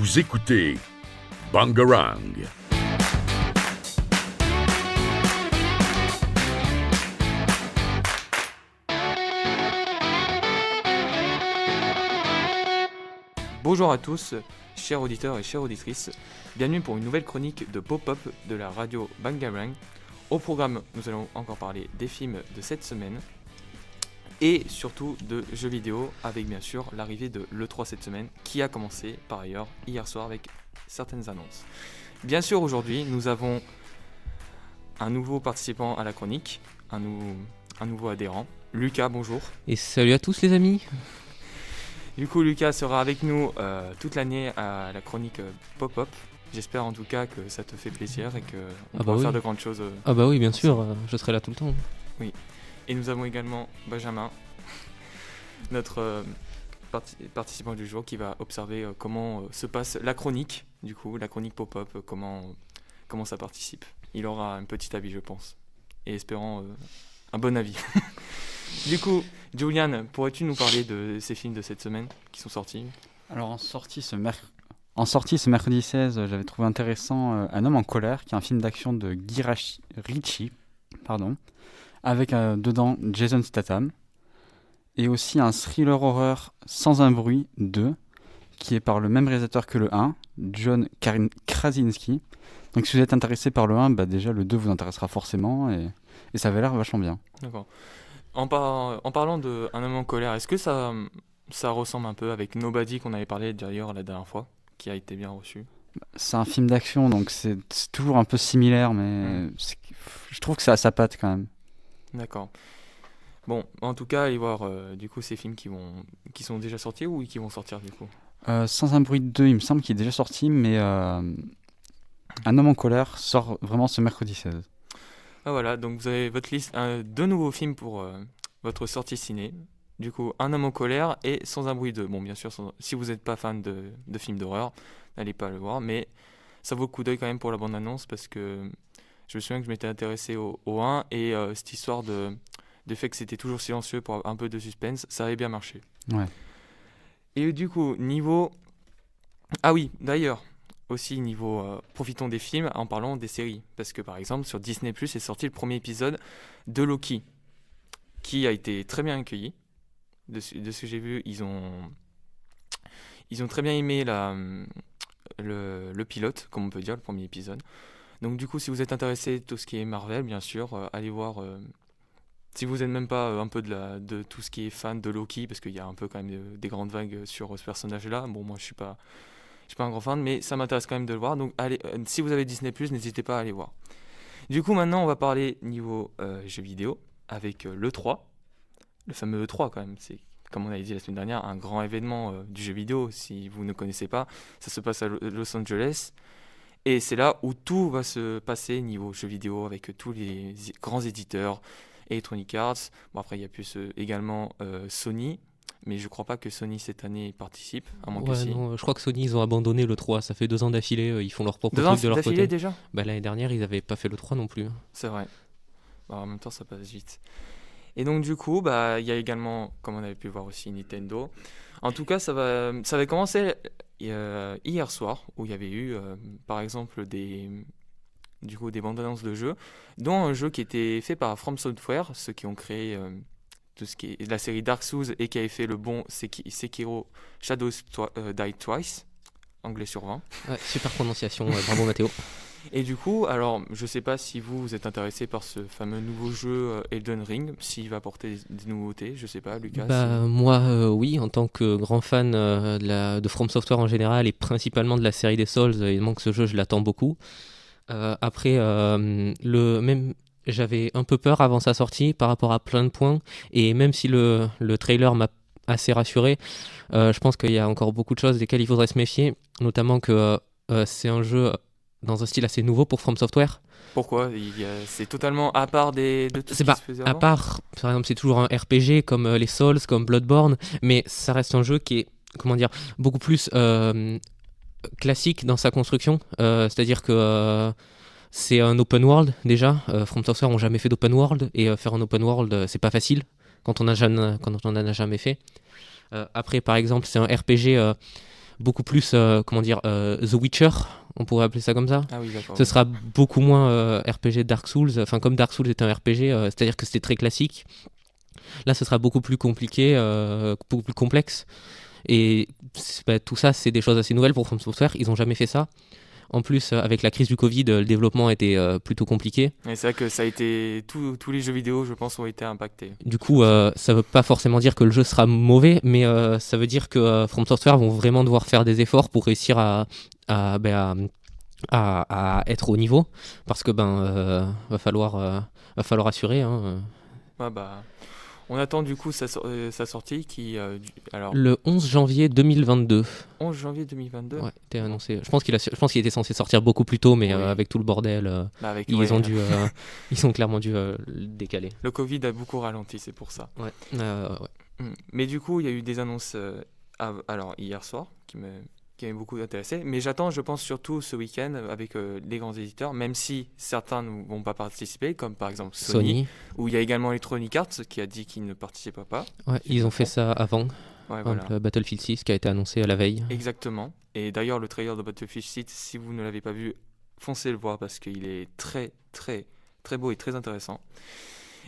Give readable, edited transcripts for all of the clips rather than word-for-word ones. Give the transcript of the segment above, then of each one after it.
Vous écoutez Bangarang. Bonjour à tous, chers auditeurs et chères auditrices. Bienvenue pour une nouvelle chronique de Pop-Up de la radio Bangarang. Au programme, nous allons encore parler des films de cette semaine et surtout de jeux vidéo avec bien sûr l'arrivée de l'E3 cette semaine qui a commencé par ailleurs hier soir avec certaines annonces. Bien sûr, aujourd'hui, nous avons un nouveau participant à la chronique, un nouveau adhérent. Lucas, bonjour. Et salut à tous les amis. Du coup, Lucas sera avec nous toute l'année à la chronique Pop-Up. J'espère en tout cas que ça te fait plaisir et qu'on pourra faire de grandes choses. Ah bah oui, bien sûr, je serai là tout le temps. Oui. Et nous avons également Benjamin, notre participant du jour, qui va observer comment se passe la chronique, du coup, la chronique Pop-Up, comment ça participe. Il aura un petit avis, je pense, et espérant un bon avis. Du coup, Julian, pourrais-tu nous parler de ces films de cette semaine qui sont sortis ? Alors, en sortie ce mercredi 16, j'avais trouvé intéressant Un homme en colère, qui est un film d'action de Guy Ritchie, avec dedans Jason Statham, et aussi un thriller horreur Sans un bruit 2, qui est par le même réalisateur que le 1, John Krasinski. Donc si vous êtes intéressé par le 1, déjà le 2 vous intéressera forcément, et ça avait l'air vachement bien. D'accord. En parlant de Un homme en colère, est-ce que ça ressemble un peu avec Nobody qu'on avait parlé d'ailleurs la dernière fois, qui a été bien reçu ? C'est un film d'action, donc c'est toujours un peu similaire, mais je trouve que ça a sa patte quand même. D'accord. Bon, en tout cas, allez voir du coup ces films qui sont déjà sortis ou qui vont sortir du coup. Sans un bruit 2, il me semble qu'il est déjà sorti, mais Un homme en colère sort vraiment ce mercredi 16. Ah voilà, donc vous avez votre liste, deux nouveaux films pour votre sortie ciné. Du coup, Un homme en colère et Sans un bruit 2. Bon, bien sûr, si vous n'êtes pas fan de films d'horreur, n'allez pas le voir, mais ça vaut le coup d'œil quand même pour la bande-annonce, parce que je me souviens que je m'étais intéressé au 1 et cette histoire de fait que c'était toujours silencieux pour un peu de suspense, ça avait bien marché. Ouais. Et du coup, niveau... Ah oui, d'ailleurs, aussi niveau profitons des films en parlant des séries, parce que par exemple sur Disney+ est sorti le premier épisode de Loki, qui a été très bien accueilli. De ce que j'ai vu, ils ont très bien aimé le pilote, comme on peut dire, le premier épisode. Donc du coup, si vous êtes intéressé de tout ce qui est Marvel, bien sûr, allez voir. Si vous n'êtes même pas un peu de tout ce qui est fan de Loki, parce qu'il y a un peu quand même des grandes vagues sur ce personnage-là. Bon, moi, je suis pas un grand fan, mais ça m'intéresse quand même de le voir. Donc allez, si vous avez Disney+, n'hésitez pas à aller voir. Du coup, maintenant, on va parler niveau jeux vidéo avec l'E3. Le fameux E3 quand même, c'est, comme on avait dit la semaine dernière, un grand événement du jeu vidéo. Si vous ne connaissez pas, ça se passe à Los Angeles. Et c'est là où tout va se passer niveau jeu vidéo, avec tous les grands éditeurs, Electronic Arts. Bon, après, il y a plus également Sony, mais je crois pas que Sony cette année participe, à moins que si. Non, je crois que Sony, ils ont abandonné l'E3, ça fait 2 ans d'affilée, ils font leur propre truc de leur côté. D'affilée déjà ? L'année dernière, ils n'avaient pas fait l'E3 non plus. C'est vrai. En même temps, ça passe vite. Et donc du coup, il y a également, comme on avait pu voir aussi, Nintendo. En tout cas, ça va commencer hier soir, où il y avait eu, par exemple, des bandes annonces de jeux, dont un jeu qui était fait par From Software, ceux qui ont créé tout ce qui est la série Dark Souls et qui avait fait le bon Sekiro Shadows Die Twice, anglais sur 20. Ouais, super prononciation, bravo Mathéo. Et du coup, alors, je sais pas si vous êtes intéressé par ce fameux nouveau jeu Elden Ring, s'il va apporter des nouveautés, je sais pas, Lucas. Moi, oui, en tant que grand fan de From Software en général et principalement de la série des Souls, évidemment que ce jeu, je l'attends beaucoup. Après, j'avais un peu peur avant sa sortie par rapport à plein de points, et même si le trailer m'a assez rassuré, je pense qu'il y a encore beaucoup de choses desquelles il faudrait se méfier, notamment que c'est un jeu dans un style assez nouveau pour From Software. Pourquoi ? C'est totalement à part de tout ce qui se faisait avant ? À part, par exemple, c'est toujours un RPG comme les Souls, comme Bloodborne, mais ça reste un jeu qui est, beaucoup plus classique dans sa construction. C'est-à-dire que c'est un open world déjà. From Software n'ont jamais fait d'open world, et faire un open world, c'est pas facile quand on en a jamais fait. Après, par exemple, c'est un RPG beaucoup plus, The Witcher, on pourrait appeler ça comme ça. Ah oui, d'accord. Ce sera beaucoup moins RPG Dark Souls, enfin comme Dark Souls est un RPG, c'est-à-dire que c'était très classique. Là, ce sera beaucoup plus compliqué, beaucoup plus complexe. Et tout ça, c'est des choses assez nouvelles pour From Software. Ils n'ont jamais fait ça. En plus, avec la crise du Covid, le développement était plutôt compliqué. Et c'est vrai que ça a été tous les jeux vidéo, je pense, ont été impactés. Du coup, ça veut pas forcément dire que le jeu sera mauvais, mais ça veut dire que From Software vont vraiment devoir faire des efforts pour réussir à être au niveau, parce que va falloir assurer. Hein. Ouais, on attend du coup sa sortie alors Le 11 janvier 2022. 11 janvier 2022. Ouais, était annoncé. Je pense qu'il était censé sortir beaucoup plus tôt, mais Oui. avec tout le bordel, ils ont clairement dû le décaler. Le Covid a beaucoup ralenti, c'est pour ça. Ouais. Mais du coup, il y a eu des annonces alors hier soir qui m'avaient beaucoup intéressé. Mais j'attends, je pense, surtout ce week-end avec les grands éditeurs, même si certains ne vont pas participer, comme par exemple Sony. Où il y a également Electronic Arts qui a dit qu'il ne participera pas. Ouais, ils ont fait ça avant. Ouais, Voilà. voilà. Battlefield 6 qui a été annoncé à la veille. Exactement. Et d'ailleurs, le trailer de Battlefield 6, si vous ne l'avez pas vu, foncez le voir parce qu'il est très, très, très beau et très intéressant.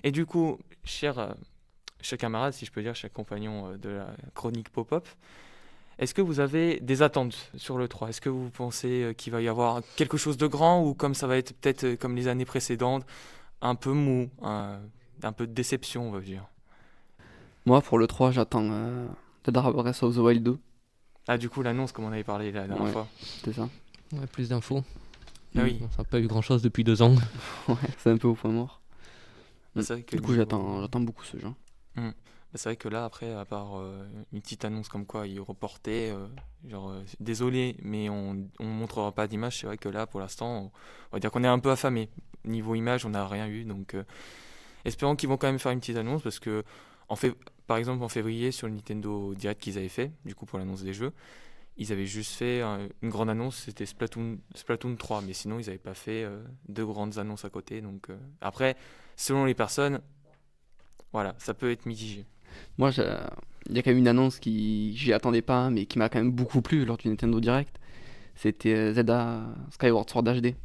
Et du coup, chers camarades, si je peux dire, chers compagnons de la chronique pop-up, est-ce que vous avez des attentes sur le 3 ? Est-ce que vous pensez qu'il va y avoir quelque chose de grand ou comme ça va être peut-être comme les années précédentes, un peu mou, un peu de déception, on va dire ? Moi, pour le 3, j'attends The Dark Breath of the Wild 2. Ah, du coup, l'annonce, comme on avait parlé la dernière Ouais. fois. C'est ça. Ouais, plus d'infos. Ah oui. Ça n'a pas eu grand-chose depuis 2 ans. Ouais, c'est un peu au point mort. C'est vrai que Du coup, j'attends beaucoup ce jeu. C'est vrai que là, après, à part une petite annonce comme quoi il reportait, désolé, mais on montrera pas d'image. C'est vrai que là, pour l'instant, on va dire qu'on est un peu affamé. Niveau image, on n'a rien eu. Donc, espérons qu'ils vont quand même faire une petite annonce parce que, par exemple, en février, sur le Nintendo Direct qu'ils avaient fait, du coup, pour l'annonce des jeux, ils avaient juste fait une grande annonce, c'était Splatoon 3, mais sinon, ils n'avaient pas fait deux grandes annonces à côté. Donc, après, selon les personnes, voilà, ça peut être mitigé. Moi, il y a quand même une annonce qui j'y attendais pas, mais qui m'a quand même beaucoup plu lors du Nintendo Direct. C'était Zelda Skyward Sword HD.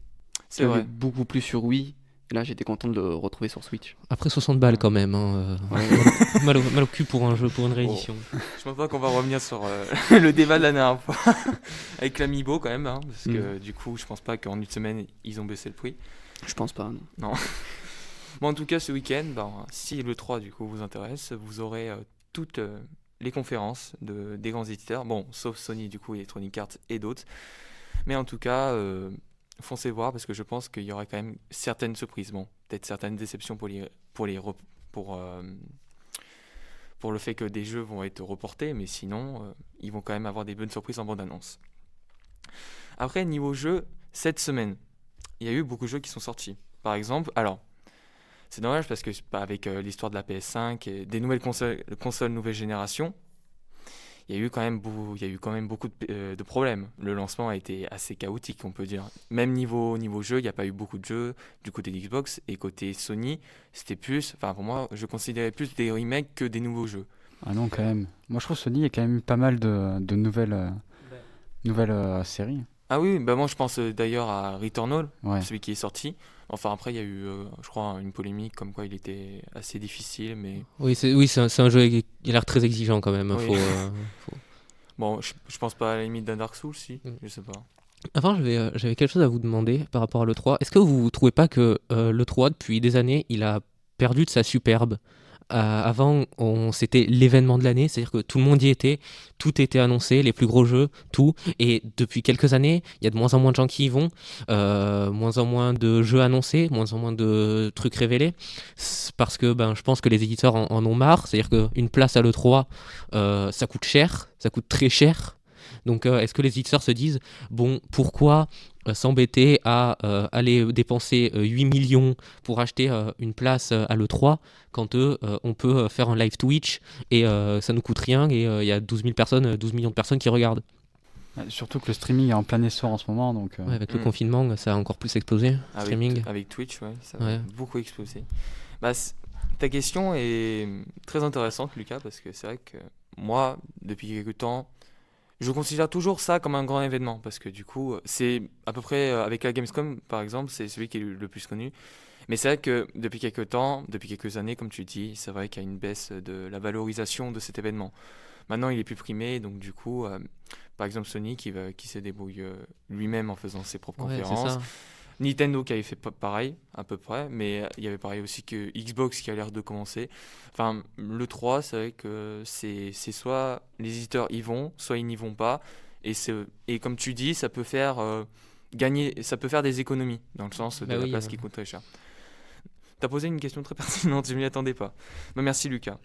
C'est Qui m'avait vrai. beaucoup plu sur Wii. Et là, j'étais content de le retrouver sur Switch. Après 60 balles quand même. Hein, mal au cul pour un jeu, pour une réédition. Je pense pas qu'on va revenir sur le débat de la dernière fois avec l'Amiibo quand même, hein, parce que du coup, je pense pas qu'en une semaine ils ont baissé le prix. Je pense pas, non. Bon, en tout cas, ce week-end, si le 3 du coup vous intéresse, vous aurez toutes les conférences des grands éditeurs, bon, sauf Sony du coup, Electronic Arts et d'autres. Mais en tout cas, foncez voir parce que je pense qu'il y aura quand même certaines surprises, bon, peut-être certaines déceptions pour le fait que des jeux vont être reportés, mais sinon, ils vont quand même avoir des bonnes surprises en bande-annonce. Après, niveau jeu, cette semaine, il y a eu beaucoup de jeux qui sont sortis. Par exemple, alors, c'est dommage parce que avec l'histoire de la PS5 et des nouvelles consoles nouvelle génération, il y a eu quand même beaucoup de problèmes. Le lancement a été assez chaotique, on peut dire. Même niveau jeu, il n'y a pas eu beaucoup de jeux du côté de Xbox. Et côté Sony, c'était plus... Enfin, pour moi, je considérais plus des remakes que des nouveaux jeux. Ah non, quand même. Moi, je trouve que Sony a quand même eu pas mal de nouvelles séries. Ah oui, moi je pense d'ailleurs à Returnal, Ouais. celui qui est sorti. Enfin, après, il y a eu, je crois, une polémique comme quoi il était assez difficile, mais... Oui, c'est un jeu qui a l'air très exigeant quand même. Oui. Bon, je pense pas à la limite d'un Dark Souls, si, je sais pas. Avant, j'avais quelque chose à vous demander par rapport à l'E3. Est-ce que vous ne trouvez pas que l'E3, depuis des années, il a perdu de sa superbe ? Avant, c'était l'événement de l'année, c'est-à-dire que tout le monde y était, tout était annoncé, les plus gros jeux, tout. Et depuis quelques années, il y a de moins en moins de gens qui y vont, moins en moins de jeux annoncés, moins en moins de trucs révélés, parce que je pense que les éditeurs en ont marre. C'est-à-dire qu'une place à l'E3, ça coûte cher, ça coûte très cher. Donc est-ce que les éditeurs se disent, bon, pourquoi s'embêter à aller dépenser 8 millions pour acheter une place à l'E3 quand on peut faire un live Twitch et ça nous coûte rien et il y a 12 millions de personnes qui regardent. Surtout que le streaming est en plein essor en ce moment, donc... Ouais, avec le confinement, ça a encore plus explosé, streaming. Avec Twitch, ouais, ça a beaucoup explosé. Ta question est très intéressante, Lucas, parce que c'est vrai que moi, depuis quelques temps, Je considère toujours ça comme un grand événement parce que du coup, c'est à peu près avec la Gamescom par exemple, c'est celui qui est le plus connu. Mais c'est vrai que depuis quelques temps, depuis quelques années, comme tu dis, c'est vrai qu'il y a une baisse de la valorisation de cet événement. Maintenant, il est plus primé, donc du coup, par exemple Sony qui se débrouille lui-même en faisant ses propres Ouais, c'est conférences. ça. Nintendo qui avait fait pareil, à peu près, mais il y avait pareil aussi que Xbox qui a l'air de commencer. Enfin, le 3, c'est vrai que c'est soit les éditeurs y vont, soit ils n'y vont pas. Et comme tu dis, ça peut faire gagner, ça peut faire des économies, dans le sens de Bah la oui, place qui coûte très cher. T'as posé une question très pertinente, je m'y attendais pas. Bah, merci Lucas.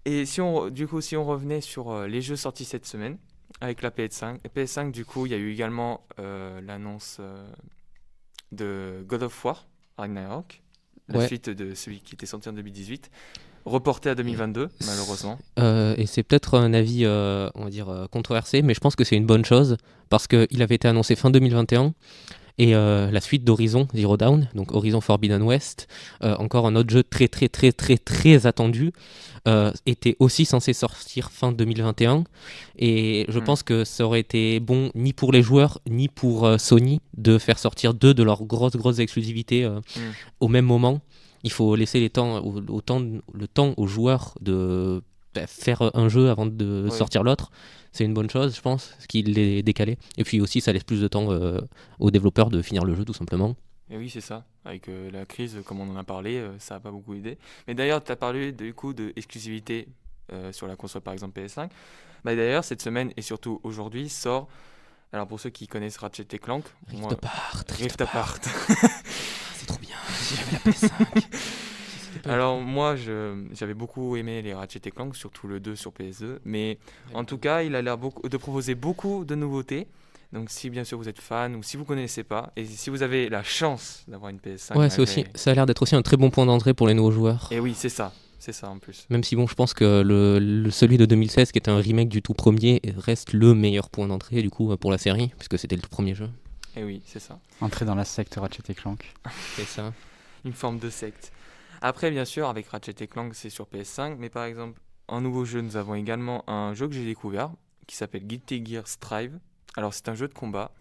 Et du coup, si on revenait sur les jeux sortis cette semaine, avec la PS5, PS5 du coup, il y a eu également l'annonce de God of War, Ragnarok, la Ouais. suite de celui qui était sorti en 2018, reporté à 2022, malheureusement. Et c'est peut-être un avis, on va dire, controversé, mais je pense que c'est une bonne chose parce qu'il avait été annoncé fin 2021 et la suite d'Horizon Zero Dawn, donc Horizon Forbidden West, encore un autre jeu très très très très très attendu, était aussi censé sortir fin 2021 et je pense que ça aurait été bon ni pour les joueurs ni pour Sony de faire sortir deux de leurs grosses exclusivités au même moment. Il faut laisser le temps aux joueurs de faire un jeu avant de Oui. sortir l'autre. C'est une bonne chose, je pense, ce qu'il est décalé. Et puis aussi, ça laisse plus de temps aux développeurs de finir le jeu, tout simplement. Et oui, c'est ça. Avec la crise, comme on en a parlé, ça n'a pas beaucoup aidé. Mais d'ailleurs, tu as parlé du coup d'exclusivité sur la console, par exemple PS5. Bah, d'ailleurs, cette semaine et surtout aujourd'hui sort. Alors pour ceux qui connaissent Ratchet et Clank, Rift Apart. Rift Apart. C'est trop bien. Si j'avais la PS5. Alors moi, j'avais beaucoup aimé les Ratchet et Clank, surtout le 2 sur PS2. Mais en tout cas, il a l'air de proposer beaucoup de nouveautés. Donc si bien sûr vous êtes fan ou si vous connaissez pas, et si vous avez la chance d'avoir une PS5, Ouais, ça a l'air d'être aussi un très bon point d'entrée pour les nouveaux joueurs. Et oui, c'est ça en plus. Même si bon, je pense que celui de 2016, qui était un remake du tout premier, reste le meilleur point d'entrée du coup pour la série, puisque c'était le tout premier jeu. Et oui, c'est ça. Entrer dans la secte Ratchet et Clank. C'est ça. Une forme de secte. Après, bien sûr, avec Ratchet et Clank, c'est sur PS5, mais par exemple, en nouveau jeu, nous avons également un jeu que j'ai découvert, qui s'appelle Guilty Gear Strive. Alors, c'est un jeu de combat,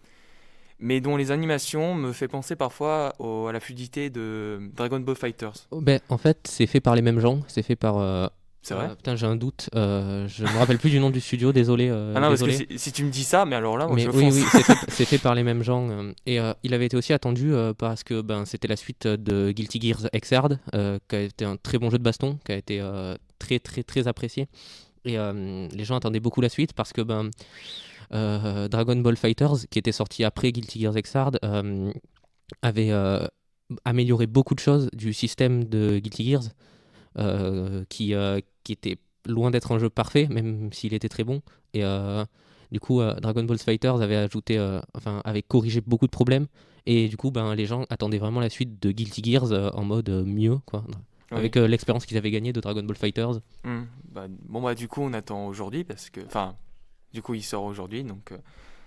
mais dont les animations me fait penser parfois à la fluidité de Dragon Ball Fighters. Ben, en fait, c'est fait par les mêmes gens. C'est fait par. C'est vrai Putain, j'ai un doute. Je me rappelle plus du nom du studio. Désolé. Ah non, désolé. parce que si tu me dis ça, mais alors là, moi, Mais je oui, fonce. oui, c'est fait par les mêmes gens. Et il avait été aussi attendu parce que c'était la suite de Guilty Gear Xrd, qui a été un très bon jeu de baston, qui a été très très très apprécié. Et les gens attendaient beaucoup la suite parce que Dragon Ball Fighters, qui était sorti après Guilty Gear Xrd, avait amélioré beaucoup de choses du système de Guilty Gears, qui était loin d'être un jeu parfait, même s'il était très bon. Et du coup, Dragon Ball Fighters avait corrigé beaucoup de problèmes. Et du coup, les gens attendaient vraiment la suite de Guilty Gears en mode mieux, quoi. Oui. Avec l'expérience qu'ils avaient gagnée de Dragon Ball Fighters. Du coup, on attend aujourd'hui parce que, du coup, il sort aujourd'hui. Donc,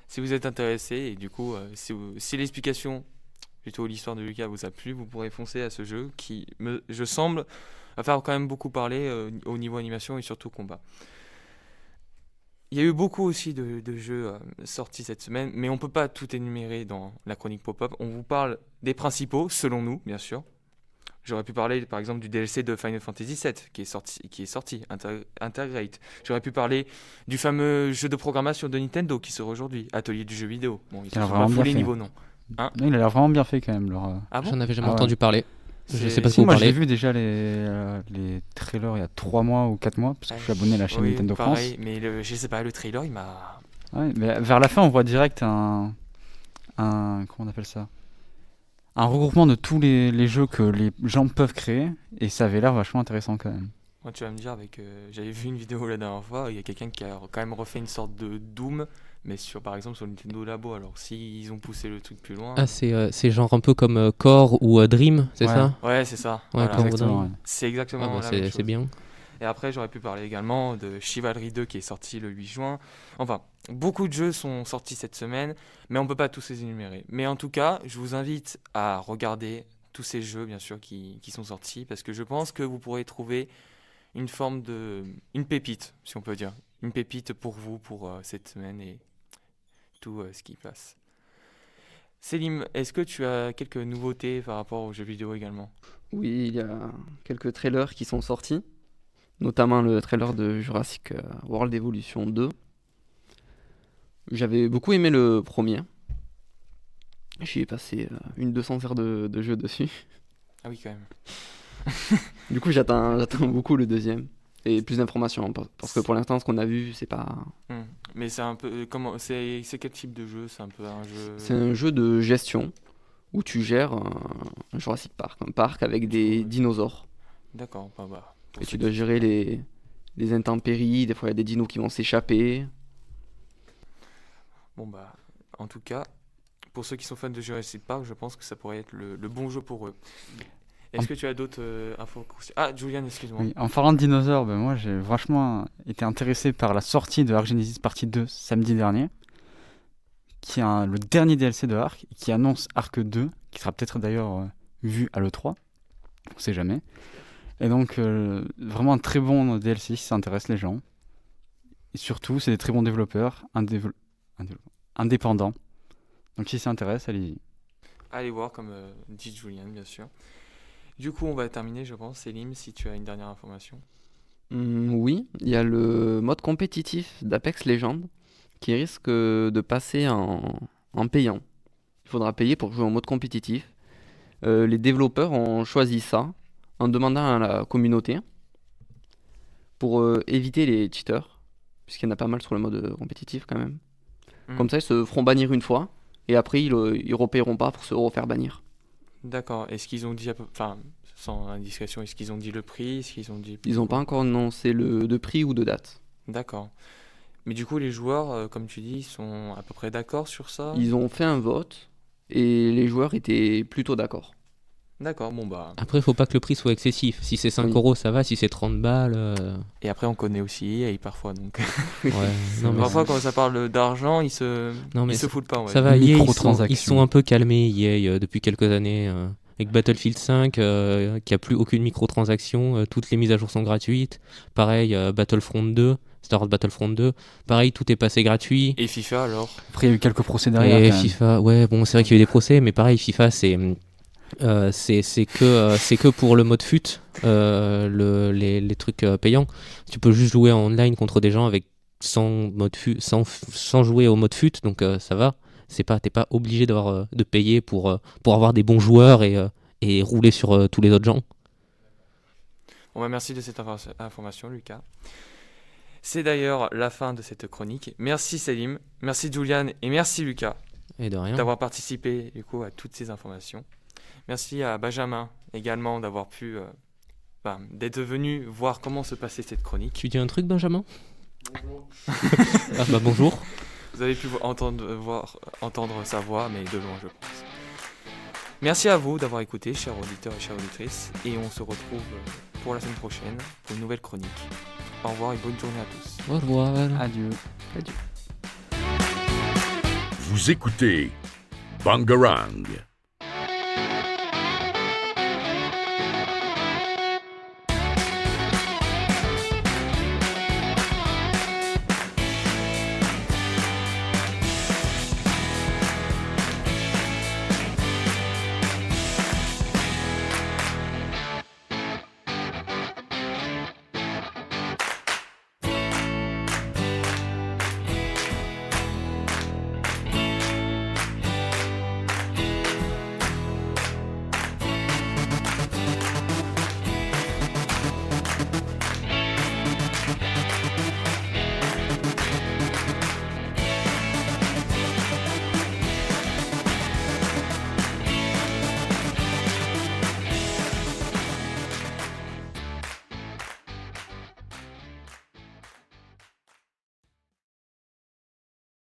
si vous êtes intéressé et du coup, si l'explication, plutôt l'histoire de Lucas vous a plu, vous pourrez foncer à ce jeu qui, je semble, va faire quand même beaucoup parler au niveau animation et surtout combat. Il y a eu beaucoup aussi de jeux sortis cette semaine, mais on peut pas tout énumérer dans la chronique pop-up. On vous parle des principaux, selon nous, bien sûr. J'aurais pu parler par exemple du DLC de Final Fantasy VII qui est sorti Intergrade. J'aurais pu parler du fameux jeu de programmation de Nintendo qui sort aujourd'hui, Atelier du jeu vidéo. Bon, ils sont pas foulés niveau nom. Non, il a l'air vraiment bien fait quand même. Ah bon J'en avais jamais Ah ouais. entendu parler. Je sais pas Si, si vous moi j'ai parlez. vu déjà les trailers il y a 3 mois ou 4 mois, parce que je suis abonné à la chaîne Oui, Nintendo pareil, France. mais je sais pas, le trailer il m'a... Ouais, mais vers la fin on voit direct un comment on appelle ça, un regroupement de tous les jeux que les gens peuvent créer, et ça avait l'air vachement intéressant quand même. Moi, tu vas me dire, j'avais vu une vidéo la dernière fois, il y a quelqu'un qui a quand même refait une sorte de Doom, mais par exemple sur Nintendo Labo. Alors s'ils ont poussé le truc plus loin... Ah, c'est genre un peu comme Core ou Dream, c'est Ouais. ça? Ouais, c'est ça. Ouais, Voilà. Core ou Exactement, Dream. ouais. C'est exactement la même chose. C'est bien. Et après, j'aurais pu parler également de Chivalry 2 qui est sorti le 8 juin. Enfin, beaucoup de jeux sont sortis cette semaine, mais on ne peut pas tous les énumérer. Mais en tout cas, je vous invite à regarder tous ces jeux, bien sûr, qui sont sortis, parce que je pense que vous pourrez trouver une pépite, si on peut dire. une pépite pour vous pour cette semaine et tout ce qui passe. Selim, est-ce que tu as quelques nouveautés par rapport aux jeux vidéo également? Oui, il y a quelques trailers qui sont sortis, notamment le trailer de Jurassic World Evolution 2. J'avais beaucoup aimé le premier. J'y ai passé une 200 heures de jeu dessus. Ah oui, quand même. Du coup, j'attends beaucoup le deuxième. Et plus d'informations, parce que pour l'instant, ce qu'on a vu, c'est pas... Mais c'est un peu c'est quel type de jeu? C'est un peu un jeu. C'est un jeu de gestion où tu gères un Jurassic Park, un parc avec des dinosaures. D'accord. Bah, pour Et ceux tu dois gérer les intempéries, des fois il y a des dinos qui vont s'échapper. Bon bah, en tout cas, pour ceux qui sont fans de Jurassic Park, je pense que ça pourrait être le bon jeu pour eux. Est-ce que tu as d'autres infos? Ah, Julian, excuse-moi. Oui, en parlant de dinosaures, moi j'ai vachement été intéressé par la sortie de Ark Genesis Partie 2 samedi dernier, qui est le dernier DLC de Ark, et qui annonce Ark 2, qui sera peut-être d'ailleurs vu à l'E3, on sait jamais. Et donc vraiment un très bon DLC si ça intéresse les gens. Et surtout, c'est des très bons développeurs, indépendants. Donc si ça intéresse, allez-y. Allez voir, comme dit Julian, bien sûr. Du coup, on va terminer, je pense. Selim, si tu as une dernière information. Oui, il y a le mode compétitif d'Apex Legends qui risque de passer en payant. Il faudra payer pour jouer en mode compétitif. Les développeurs ont choisi ça en demandant à la communauté pour éviter les cheaters, puisqu'il y en a pas mal sur le mode compétitif quand même. Comme ça, ils se feront bannir une fois et après, ils repayeront pas pour se refaire bannir. D'accord. Est-ce qu'ils ont dit, enfin, sans indiscrétion, est-ce qu'ils ont dit le prix? Est-ce qu'ils ont dit... Ils n'ont pas encore annoncé de prix ou de date. D'accord. Mais du coup, les joueurs, comme tu dis, ils sont à peu près d'accord sur ça? Ils ont fait un vote et les joueurs étaient plutôt d'accord. D'accord, bon bah... Après, il faut pas que le prix soit excessif. Si c'est 5 Oui. euros, ça va. Si c'est 30 balles. Et après, on connaît aussi EA parfois, donc... Ouais. Non, mais Parfois, quand ça parle d'argent, ils se foutent pas, ouais. ça va. EA, ils Microtransactions. sont un peu calmés, EA, depuis quelques années. Avec Battlefield 5, qui a plus aucune microtransaction. Toutes les mises à jour sont gratuites. Pareil, Battlefront 2. Star Wars Battlefront 2, pareil, tout est passé gratuit. Et FIFA, alors? Après, il y a eu quelques procès derrière. Et quand même. FIFA, ouais, bon, c'est vrai qu'il y a eu des procès, mais pareil, FIFA, c'est que pour le mode fut, les trucs payants. Tu peux juste jouer en online contre des gens sans jouer au mode fut, donc ça va. T'es pas obligé de payer pour avoir des bons joueurs et rouler sur tous les autres gens. Bon bah, merci de cette information, Lucas. C'est d'ailleurs la fin de cette chronique. Merci Selim, merci Julian et merci Lucas Et de rien. d'avoir participé du coup à toutes ces informations. Merci à Benjamin également d'avoir pu d'être venu voir comment se passait cette chronique. Tu dis un truc, Benjamin? Bonjour. Ah bah bonjour. Vous avez pu entendre sa voix, mais de loin, je pense. Merci à vous d'avoir écouté, chers auditeurs et chères auditrices, et on se retrouve pour la semaine prochaine pour une nouvelle chronique. Au revoir et bonne journée à tous. Au revoir. Adieu. Vous écoutez Bangarang.